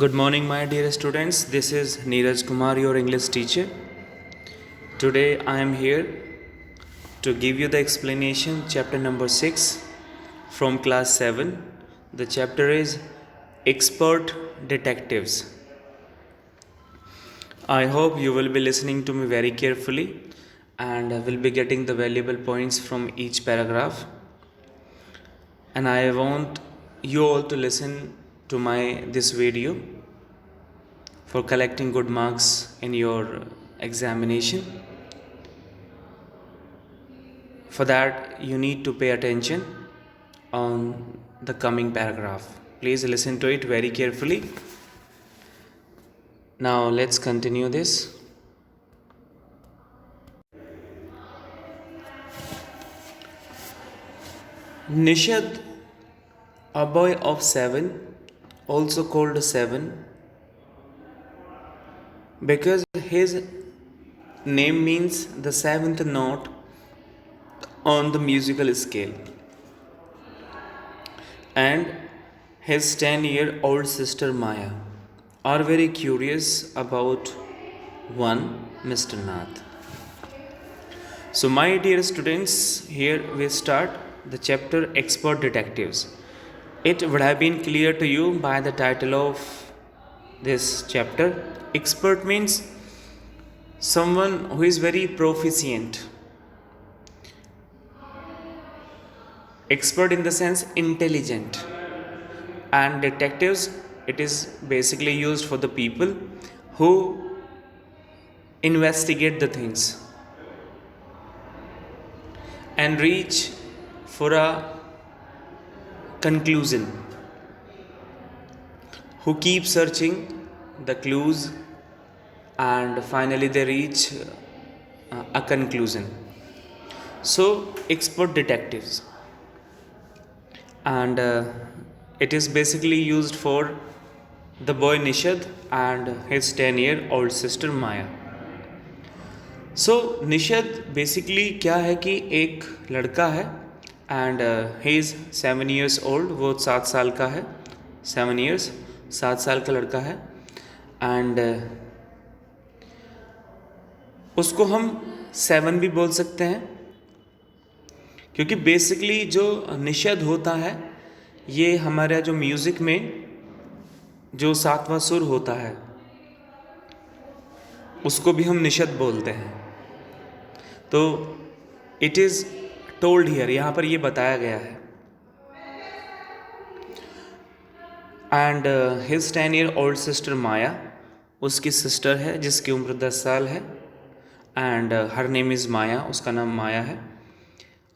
Good morning, my dear students. This is Neeraj Kumar, your English teacher. Today I am here to give you the explanation, chapter number 6 from class 7. The chapter is Expert Detectives. I hope you will be listening to me very carefully and will be getting the valuable points from each paragraph. And I want you all to listen to this video for collecting good marks in your examination. For that, you need to pay attention on the coming paragraph. Please listen to it very carefully. Now let's continue this. Nishad, a boy of 7, also called 7, because his name means the seventh note on the musical scale, and his 10-year-old sister Maya are very curious about one Mr. Nath. So my dear students, here we start the chapter Expert Detectives. It would have been clear to you by the title of this chapter. Expert means someone who is very proficient. Expert in the sense intelligent. And detectives, it is basically used for the people who investigate the things and reach for a conclusion, who keep searching the clues and finally they reach a conclusion. So expert detectives, and it is basically used for the boy Nishad and his 10-year-old sister Maya. So Nishad basically क्या है कि एक लड़का है and he is 7 years old. वो 7 साल का है. 7 years, 7 साल का लड़का है. and उसको हम 7 भी बोल सकते हैं, क्योंकि बेसिकली जो निषद होता है ये हमारा जो म्यूज़िक में जो 7वां सुर होता है उसको भी हम निषद बोलते हैं. तो इट इज़ टोल्ड हियर, यहाँ पर ये बताया गया है. एंड हिज 10-year-old सिस्टर माया, उसकी सिस्टर है जिसकी उम्र 10 साल है, and her name is Maya, उसका नाम माया है.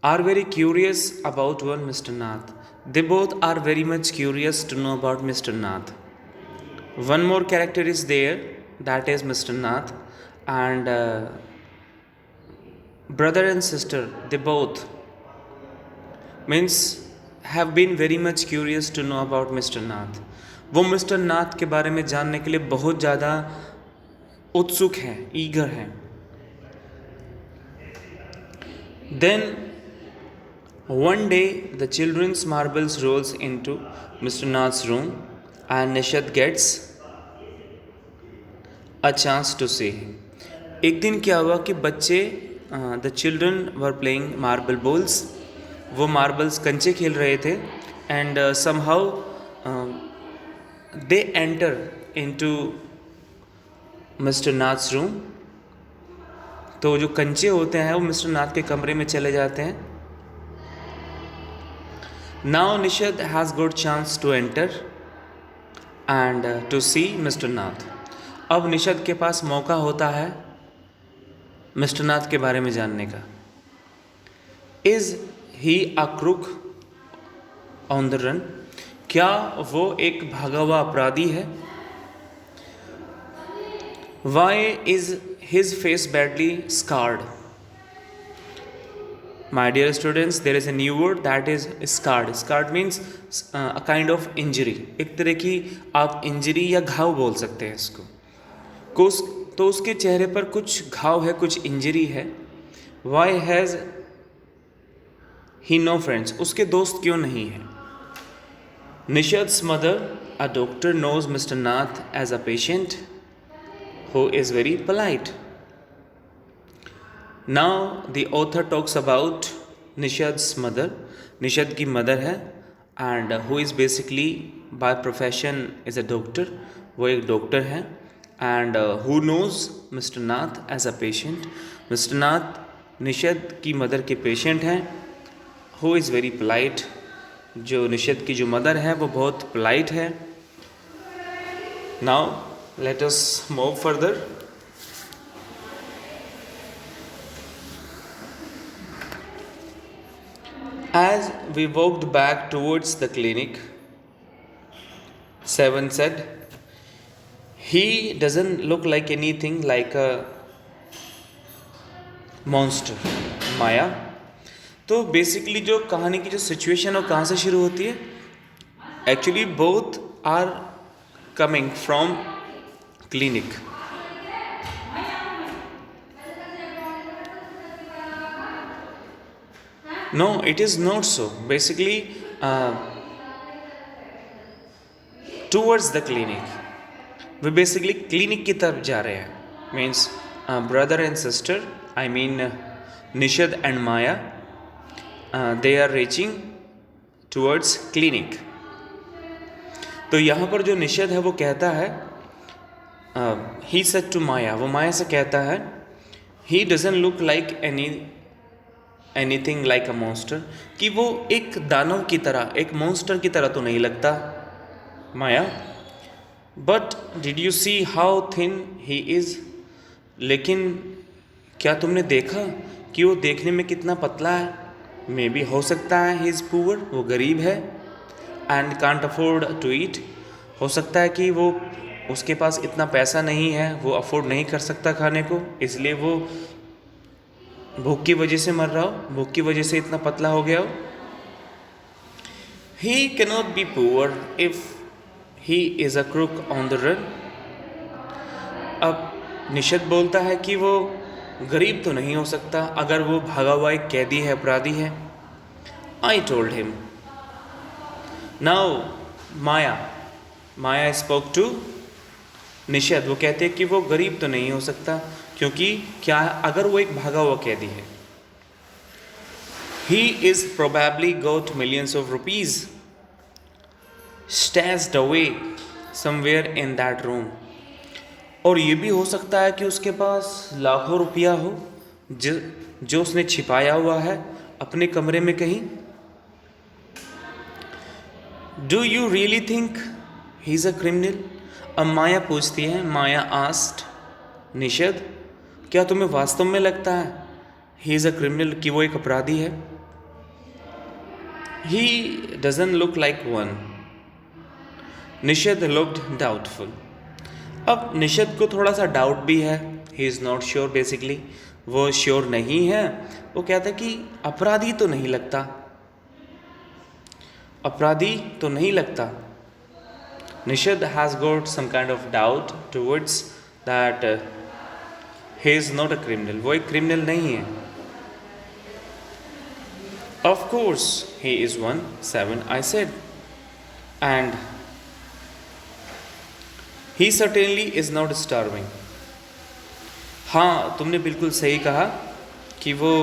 Are very curious about one mister Nath. They both are very much curious to know about mister Nath. One more character is there, that is mister Nath. And brother and sister, they both means have been very much curious to know about Mr. Nath. वो mister नाथ के बारे में जानने के लिए बहुत ज़्यादा उत्सुक हैं, ईगर हैं. Then one day the children's marbles rolls into Mr. Nath's room and Nishad gets a chance to see him. एक दिन क्या हुआ कि बच्चे the children were playing marble balls, वो मार्बल्स कंचे खेल रहे थे, and somehow they enter into mister Nath's room. तो जो कंचे होते हैं वो मिस्टर नाथ के कमरे में चले जाते हैं. Now Nishad has good chance to enter and to see mister Nath. अब निषद के पास मौका होता है मिस्टर नाथ के बारे में जानने का. Is he a crook on the run, क्या वो एक भागा हुआ अपराधी है. Why is his face badly scarred. My dear students, there is a new word that is scarred. Scarred means a kind of injury, एक तरह की आप इंजरी या घाव बोल सकते हैं इसको. तो उसके चेहरे पर कुछ घाव है, कुछ इंजरी है. Why has he no friends, उसके दोस्त क्यों नहीं है. निषद्स mother A doctor knows Mr. Nath as a patient who is very polite. Now the author talks about Nishad's mother. Nishad की mother है and who is basically by profession is a doctor. वो एक doctor है and who knows Mr. Nath as a patient. Mr. Nath निशद की mother के patient हैं. Who is very polite. जो निशद की जो मदर है वो बहुत polite है. Now let us move further. As we walked back towards the clinic, Seven said, "He doesn't look like anything like a monster." माया. तो बेसिकली जो कहानी की जो सिचुएशन और कहाँ से शुरू होती है, actually both are coming from clinic. No, it is not so. Basically, towards the clinic. We basically clinic की तरफ जा रहे हैं. Means brother and sister. I mean Nishad and Maya. They are reaching towards clinic. तो यहाँ पर जो निशद है वो कहता है, he said to Maya. वो माया से कहता है, he doesn't look like anything like a monster. कि वो एक दानव की तरह, एक मॉन्स्टर की तरह तो नहीं लगता Maya. But did you see how thin he is. लेकिन क्या तुमने देखा कि वो देखने में कितना पतला है. मे बी हो सकता है ही इज़ पुअर, वो गरीब है. And can't afford to eat. हो सकता है कि वो उसके पास इतना पैसा नहीं है, वो अफोर्ड नहीं कर सकता खाने को, इसलिए वो भूख की वजह से मर रहा हो, भूख की वजह से इतना पतला हो गया हो. ही cannot be poor if he is a crook on the run. अब निशद बोलता है कि वो गरीब तो नहीं हो सकता अगर वो भागा हुआ एक कैदी है, अपराधी है. I told him. Now Maya spoke to Nishad. वो कहते हैं कि वो गरीब तो नहीं हो सकता क्योंकि क्या अगर वो एक भागा हुआ कैदी है. He is probably got millions of rupees stashed away somewhere in that room. और ये भी हो सकता है कि उसके पास लाखों रुपया हो जो उसने छिपाया हुआ है अपने कमरे में कहीं. Do you really think he is a criminal. अब माया पूछती है, माया आस्क्ड निशद, क्या तुम्हें वास्तव में लगता है ही इज़ अ क्रिमिनल, कि वो एक अपराधी है. He doesn't look like one. Nishad looked doubtful. अब निशद को थोड़ा सा डाउट भी है. He is not sure. Basically वो श्योर नहीं है. वो कहता है कि अपराधी तो नहीं लगता, अपराधी तो नहीं लगता. Nishad has got some kind of doubt towards that he is not a criminal. वो एक क्रिमिनल नहीं है. Of course he is one. 7 I said. And he certainly is not starving. हाँ, तुमने बिल्कुल सही कहा कि वो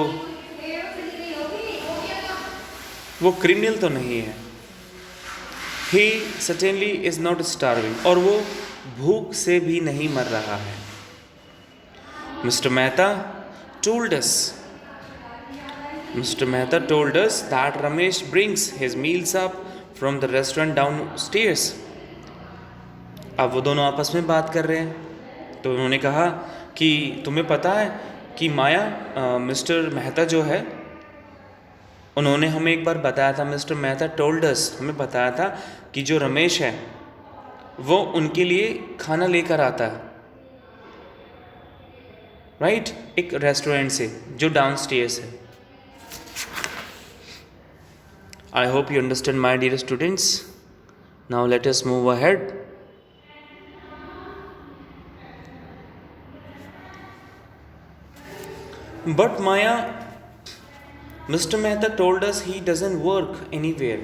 क्रिमिनल तो नहीं है. He certainly is not starving. और वो भूख से भी नहीं मर रहा है. Mr. Mehta told us that Ramesh brings his meals up from the restaurant downstairs. अब वो दोनों आपस में बात कर रहे हैं. तो उन्होंने कहा कि तुम्हें पता है कि माया मिस्टर मेहता जो है, उन्होंने हमें एक बार बताया था. मिस्टर मेहता टोल्ड अस, हमें बताया था कि जो रमेश है वो उनके लिए खाना लेकर आता है. राइट, एक रेस्टोरेंट से जो डाउनस्टेयर्स है. I hope you understand my dear students. Now let us move ahead. But Maya, Mr. Mehta told us he doesn't work anywhere.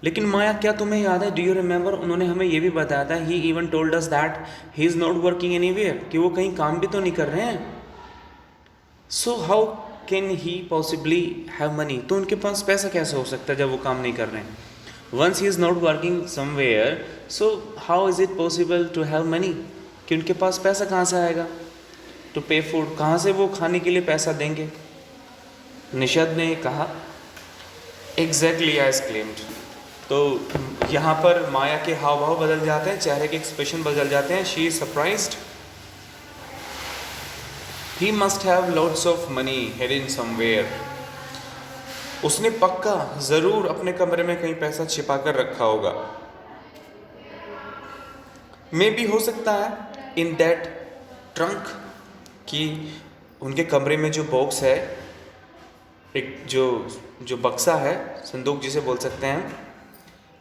लेकिन माया क्या तुम्हें याद है, डू यू रिमेंबर, उन्होंने हमें ये भी बताया था, he even told us that he is not working anywhere, कि वो कहीं काम भी तो नहीं कर रहे हैं. So how can he possibly have money, तो उनके पास पैसा कैसे हो सकता है जब वो काम नहीं कर रहे हैं. Once he is not working somewhere, so how is it possible to have money, कि उनके पास पैसा कहाँ से आएगा, टू पे फूड, कहाँ से वो खाने के लिए पैसा देंगे. निषद ने कहा एग्जैक्टली एज क्लेम्ड. तो यहाँ पर माया के हाव भाव बदल जाते हैं, चेहरे के एक्सप्रेशन बदल जाते हैं. She is surprised. He must have lots of money hidden somewhere, उसने पक्का ज़रूर अपने कमरे में कहीं पैसा छिपा कर रखा होगा. मे भी हो सकता है इन दैट ट्रंक, कि उनके कमरे में जो बॉक्स है, एक जो बक्सा है, संदूक जिसे बोल सकते हैं,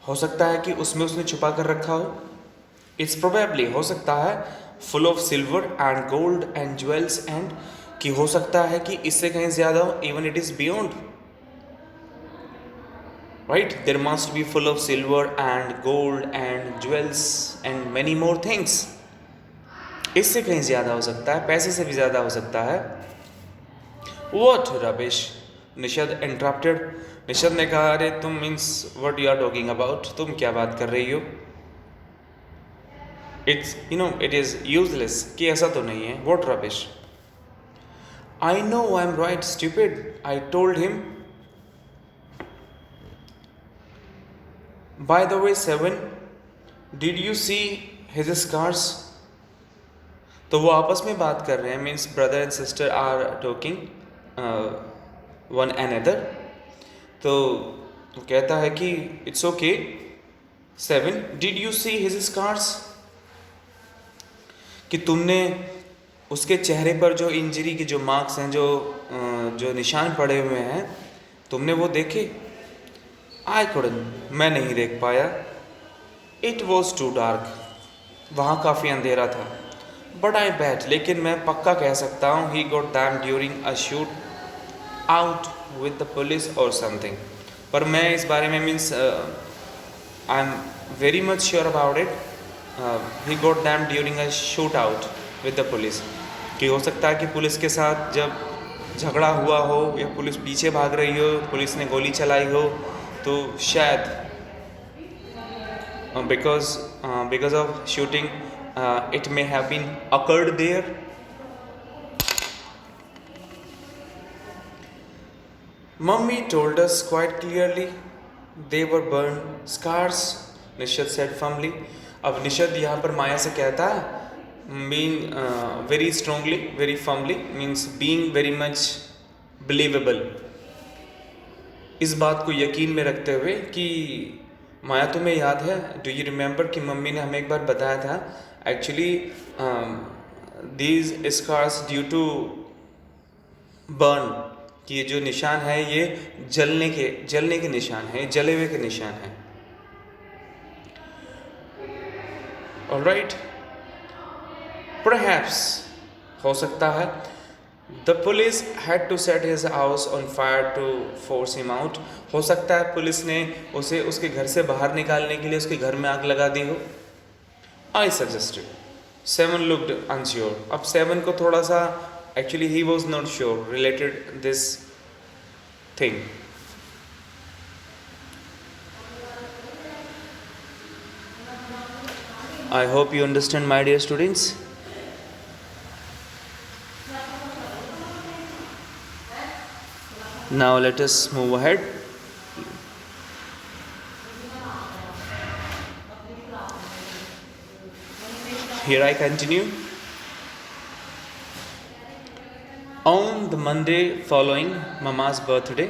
हो सकता है कि उसमें उसने छुपा कर रखा हो. इट्स प्रोबेबली, हो सकता है, full of silver and gold and jewels and, कि हो सकता है कि इससे कहीं ज़्यादा हो. Even it is beyond, right, there must be full of silver and gold and jewels and many more things. इससे कहीं ज़्यादा हो सकता है, पैसे से भी ज़्यादा हो सकता है. What rubbish, Nishad interrupted. Nishad ने कहा, अरे तुम means what you are talking about, तुम क्या बात कर रही हो. इट्स इट इज़ यूजलेस, कि ऐसा तो नहीं है. What rubbish. I know I am right stupid, I told him. By the way seven, did you see his scars. तो वो आपस में बात कर रहे हैं, means brother and sister are talking one another. तो वो कहता है कि it's okay. 7, did you see his scars, कि तुमने उसके चेहरे पर जो इंजरी के जो मार्क्स हैं, जो निशान पड़े हुए हैं, तुमने वो देखे. आई कुडंट, मैं नहीं देख पाया. इट वॉज टू डार्क, वहाँ काफ़ी अंधेरा था. बट आई बैट, लेकिन मैं पक्का कह सकता हूँ, he got them during a shoot out with the police और समथिंग. पर मैं इस बारे में means I am very much sure about it. He got them during a shoot out with the police, कि हो सकता है कि पुलिस के साथ जब झगड़ा हुआ हो, या पुलिस पीछे भाग रही हो, पुलिस ने गोली चलाई हो, तो शायद because of shooting it may have been occurred there. Mummy told us quite clearly they were burn scars, Nishad said firmly. अब निषद यहाँ पर माया से कहता है, being very strongly, very firmly, means being very much believable. इस बात को यकीन में रखते हुए कि माया तुम्हें याद है, डू यू रिमेंबर, कि मम्मी ने हमें एक बार बताया था, actually these scars due to burn, कि ये जो निशान है ये जलने के निशान हैं, जले हुए के निशान हैं. ऑलराइट, परहैप्स, हो सकता है, the police had to set his house on fire to force him out. हो सकता है पुलिस ने उसे उसके घर से बाहर निकालने के लिए उसके घर में आग लगा दी हो. I suggested. 7 looked unsure. अब 7 को थोड़ा सा, actually he was not sure related this thing. I hope you understand, my dear students. Now let us move ahead. Here I continue. On the Monday following Mama's birthday,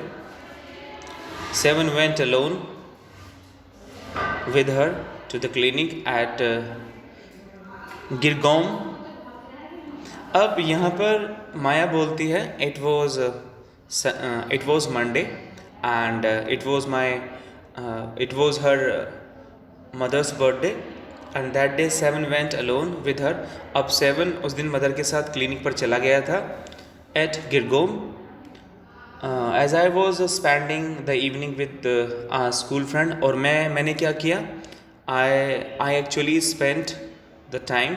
7 went alone with her to the clinic at Girgaon. अब यहाँ पर माया बोलती है, it was Monday and it was her mother's birthday and that day 7 went alone with her. अब 7 उस दिन mother के साथ क्लिनिक पर चला गया था, at Girgaon. As I was spending the evening with school friend, और मैंने क्या किया, I actually spent the time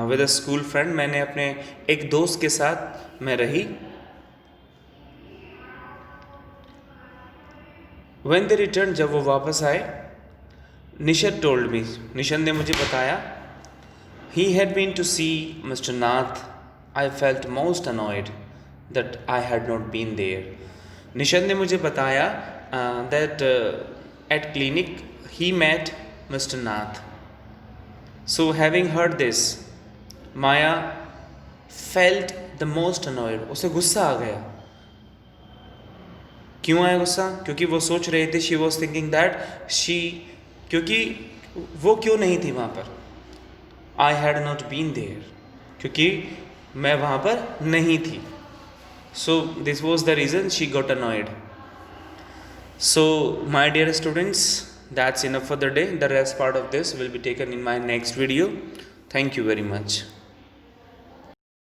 with a school friend. मैंने अपने एक दोस्त के साथ मैं रही। व्हेन दे रिटर्न, जब वो वापस आए, निशद टोल्ड मी, निशद ने मुझे बताया, he had been to see Mr. Nath. I felt most annoyed that I had not been there. निशद ने मुझे बताया that at clinic he met Mr. Nath. So having heard this, Maya felt the most annoyed. उसे गुस्सा आ गया। क्यों आया गुस्सा? क्योंकि वो सोच रहे थे, she was thinking that she, क्योंकि वो क्यों नहीं थी वहाँ पर, I had not been there, क्योंकि मैं वहाँ पर नहीं थी। So this was the reason she got annoyed. So my dear students, that's enough for the day. The rest part of this will be taken in my next video. Thank you very much.